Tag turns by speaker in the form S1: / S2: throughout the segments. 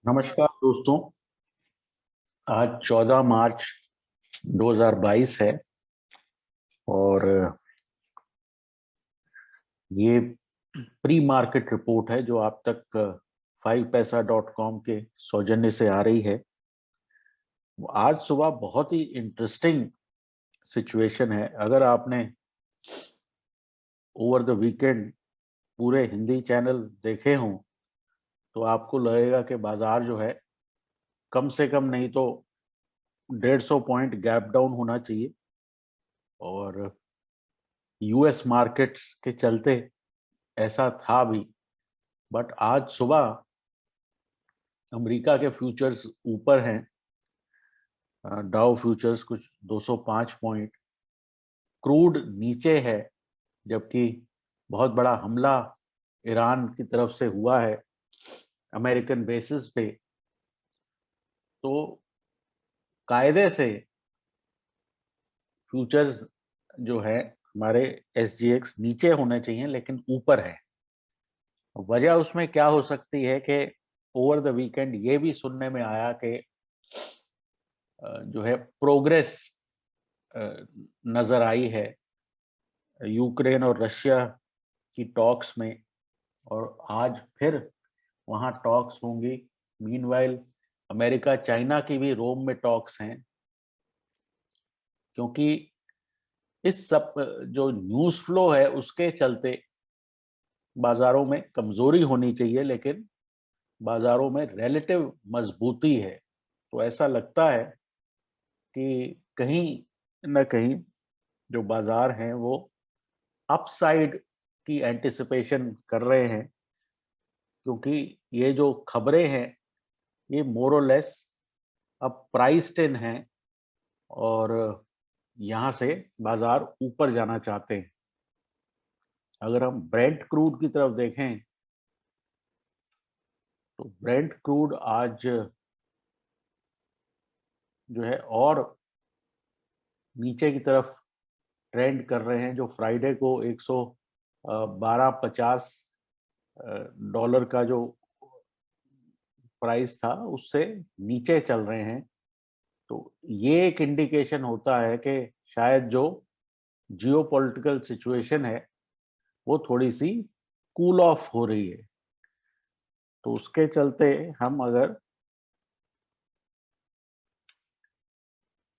S1: नमस्कार दोस्तों। आज 14 मार्च 2022 है और ये प्री मार्केट रिपोर्ट है जो आप तक 5paisa.com के सौजन्य से आ रही है। आज सुबह बहुत ही इंटरेस्टिंग सिचुएशन है। अगर आपने ओवर द वीकेंड पूरे हिंदी चैनल देखे हों तो आपको लगेगा कि बाजार जो है कम से कम नहीं तो 150 पॉइंट गैप डाउन होना चाहिए और यूएस मार्केट्स के चलते ऐसा था भी। बट आज सुबह अमेरिका के फ्यूचर्स ऊपर हैं। डाउ फ्यूचर्स कुछ 205 पॉइंट, क्रूड नीचे है, जबकि बहुत बड़ा हमला ईरान की तरफ से हुआ है अमेरिकन बेसिस पे। तो कायदे से फ्यूचर्स जो है हमारे एसजीएक्स नीचे होने चाहिए लेकिन ऊपर है। वजह उसमें क्या हो सकती है कि ओवर द वीकेंड ये भी सुनने में आया कि जो है प्रोग्रेस नजर आई है यूक्रेन और रशिया की टॉक्स में, और आज फिर वहां टॉक्स होंगी। मीनवाइल अमेरिका चाइना की भी रोम में टॉक्स हैं, क्योंकि इस सब जो न्यूज़ फ्लो है उसके चलते बाजारों में कमजोरी होनी चाहिए लेकिन बाजारों में रिलेटिव मजबूती है। तो ऐसा लगता है कि कहीं न कहीं जो बाजार हैं वो अपसाइड की एंटिसिपेशन कर रहे हैं, क्योंकि ये जो खबरें हैं ये मोर और लेस अब प्राइस्ड इन हैं और यहाँ से बाजार ऊपर जाना चाहते हैं। अगर हम ब्रेंट क्रूड की तरफ देखें तो ब्रेंट क्रूड आज जो है और नीचे की तरफ ट्रेंड कर रहे हैं। जो फ्राइडे को 112.50 डॉलर का जो प्राइस था उससे नीचे चल रहे हैं। तो ये एक इंडिकेशन होता है कि शायद जो जियोपॉलिटिकल सिचुएशन है वो थोड़ी सी कूल ऑफ हो रही है। तो उसके चलते हम अगर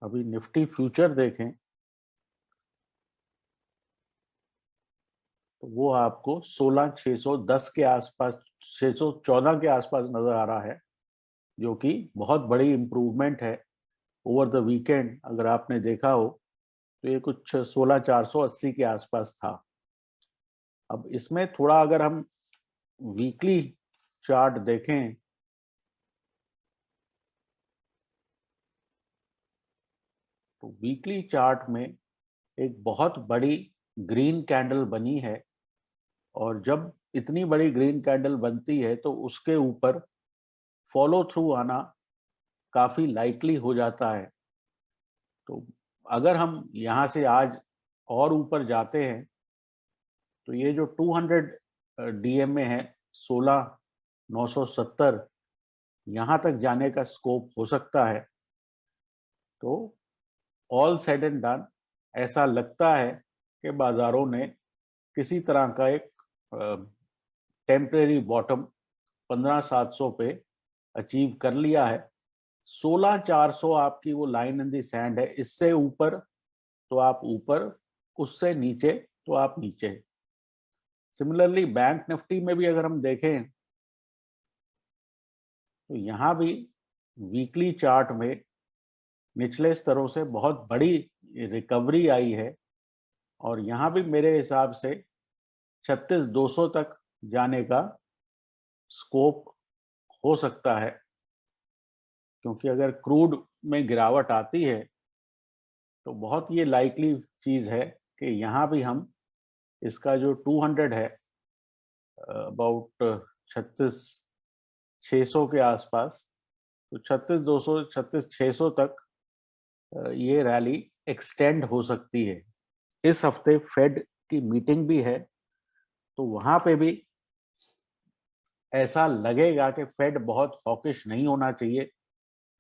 S1: अभी निफ्टी फ्यूचर देखें तो वो आपको 16,610 के आसपास, 614 के आसपास नजर आ रहा है, जो कि बहुत बड़ी इंप्रूवमेंट है। ओवर द वीकेंड अगर आपने देखा हो तो ये कुछ 16,480 के आसपास था। अब इसमें थोड़ा अगर हम वीकली चार्ट देखें तो वीकली चार्ट में एक बहुत बड़ी ग्रीन कैंडल बनी है, और जब इतनी बड़ी ग्रीन कैंडल बनती है तो उसके ऊपर फॉलो थ्रू आना काफी लाइकली हो जाता है। तो अगर हम यहाँ से आज और ऊपर जाते हैं तो ये जो 200 डीएमए है 16,970, यहाँ तक जाने का स्कोप हो सकता है। तो ऑल सेड एंड डन ऐसा लगता है कि बाजारों ने किसी तरह का एक टेम्परेरी बॉटम 15,700 पे अचीव कर लिया है। 16,400 आपकी वो लाइन इन दी सैंड है। इससे ऊपर तो आप ऊपर, उससे नीचे तो आप नीचे। सिमिलरली बैंक निफ्टी में भी अगर हम देखें तो यहाँ भी वीकली चार्ट में निचले स्तरों से बहुत बड़ी रिकवरी आई है, और यहाँ भी मेरे हिसाब से 36,200 तक जाने का स्कोप हो सकता है, क्योंकि अगर क्रूड में गिरावट आती है तो बहुत ये लाइकली चीज है कि यहाँ भी हम इसका जो 200 है अबाउट 36,600 के आसपास, तो 36,200 36,600 तक ये रैली एक्सटेंड हो सकती है। इस हफ्ते फेड की मीटिंग भी है, तो वहां पे भी ऐसा लगेगा कि फेड बहुत हॉकिश नहीं होना चाहिए,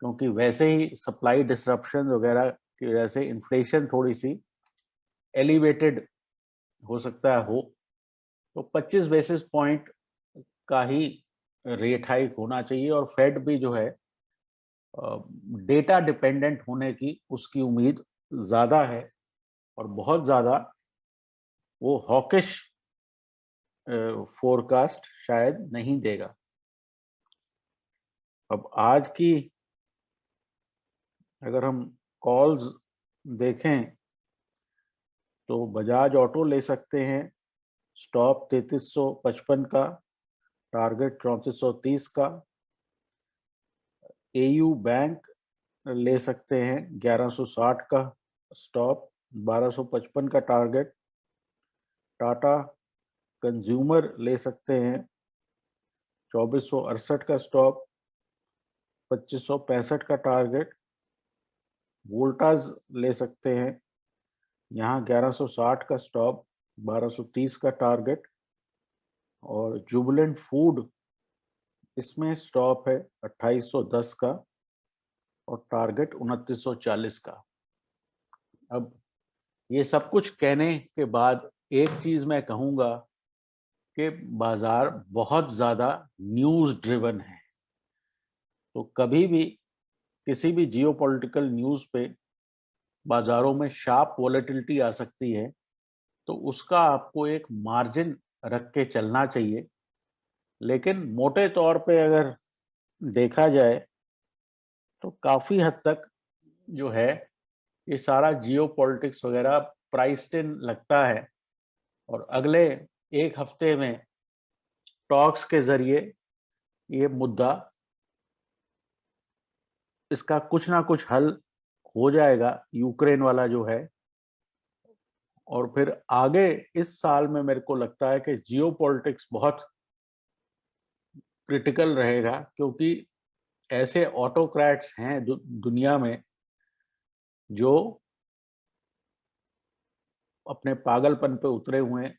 S1: क्योंकि वैसे ही सप्लाई डिसरप्शन वगैरह की वजह से इन्फ्लेशन थोड़ी सी एलिवेटेड हो सकता है हो, तो 25 बेसिस पॉइंट का ही रेट हाइक होना चाहिए। और फेड भी जो है डेटा डिपेंडेंट होने की उसकी उम्मीद ज्यादा है, और बहुत ज्यादा वो हॉकिश फोरकास्ट शायद नहीं देगा। अब आज की अगर हम कॉल्स देखें तो बजाज ऑटो ले सकते हैं, स्टॉप 3355 का, टारगेट 3430 का। एयू बैंक ले सकते हैं 1160 का, स्टॉप 1255 का टारगेट। टाटा कंज्यूमर ले सकते हैं 2468 का स्टॉप, 2565 का टारगेट। वोल्टास ले सकते हैं यहाँ 1160 का स्टॉप, 1230 का टारगेट। और जुबिलेंट फूड, इसमें स्टॉप है 2810 का और टारगेट 2940 का। अब ये सब कुछ कहने के बाद एक चीज मैं कहूंगा कि बाजार बहुत ज्यादा न्यूज ड्रिवन है, तो कभी भी किसी भी जियोपॉलिटिकल न्यूज पे बाजारों में शार्प वॉलेटिलिटी आ सकती है, तो उसका आपको एक मार्जिन रख के चलना चाहिए। लेकिन मोटे तौर पे अगर देखा जाए तो काफी हद तक जो है ये सारा जियो पॉलिटिक्स वगैरह प्राइस्ड इन लगता है, और अगले एक हफ्ते में टॉक्स के जरिए ये मुद्दा, इसका कुछ ना कुछ हल हो जाएगा, यूक्रेन वाला जो है। और फिर आगे इस साल में मेरे को लगता है कि जियो पॉलिटिक्स बहुत क्रिटिकल रहेगा, क्योंकि ऐसे ऑटोक्रेट्स हैं दुनिया में जो अपने पागलपन पे उतरे हुए हैं।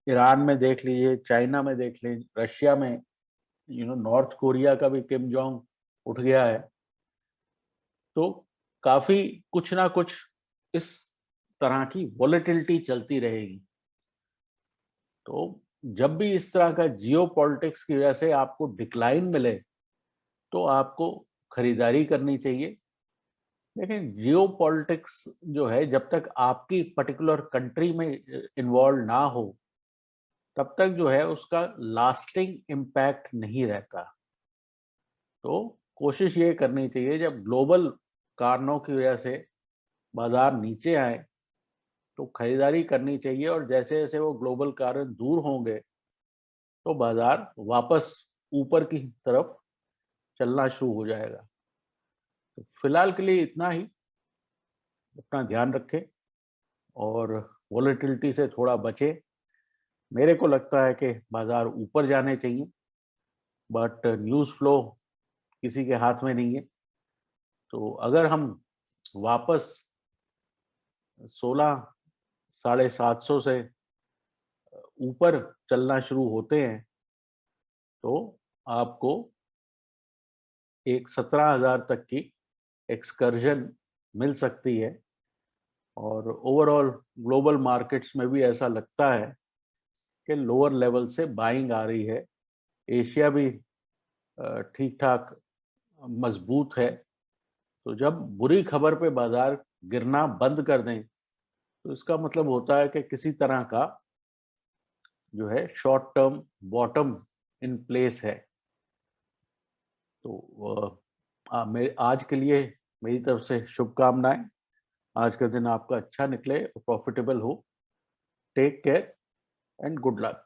S1: ईरान में देख लीजिए, चाइना में देख लीजिए, रशिया में, नॉर्थ कोरिया का भी किम जोंग उठ गया है। तो काफी कुछ ना कुछ इस तरह की वॉलेटिलिटी चलती रहेगी। तो जब भी इस तरह का जियो पॉलिटिक्स की वजह से आपको डिक्लाइन मिले तो आपको खरीदारी करनी चाहिए। लेकिन जियो पॉलिटिक्स जो है, जब तक आपकी पर्टिकुलर कंट्री में इन्वॉल्व ना हो, तब तक जो है उसका लास्टिंग इम्पैक्ट नहीं रहता। तो कोशिश ये करनी चाहिए, जब ग्लोबल कारणों की वजह से बाजार नीचे आए तो खरीदारी करनी चाहिए, और जैसे जैसे वो ग्लोबल कारण दूर होंगे तो बाजार वापस ऊपर की तरफ चलना शुरू हो जाएगा। तो फिलहाल के लिए इतना ही। अपना ध्यान रखें और वॉलेटिलिटी से थोड़ा बचे। मेरे को लगता है कि बाजार ऊपर जाने चाहिए, बट न्यूज़ फ्लो किसी के हाथ में नहीं है। तो अगर हम वापस 16 750 से ऊपर चलना शुरू होते हैं तो आपको एक 17,000 तक की एक्सकर्जन मिल सकती है। और ओवरऑल ग्लोबल मार्केट्स में भी ऐसा लगता है कि लोअर लेवल से बाइंग आ रही है। एशिया भी ठीक ठाक मजबूत है। तो जब बुरी खबर पे बाजार गिरना बंद कर दें तो इसका मतलब होता है कि किसी तरह का जो है short term bottom in place है। तो मेरे आज के लिए मेरी तरफ से शुभकामनाएं। आज का दिन आपका अच्छा निकले, प्रॉफिटेबल हो। Take care and good luck.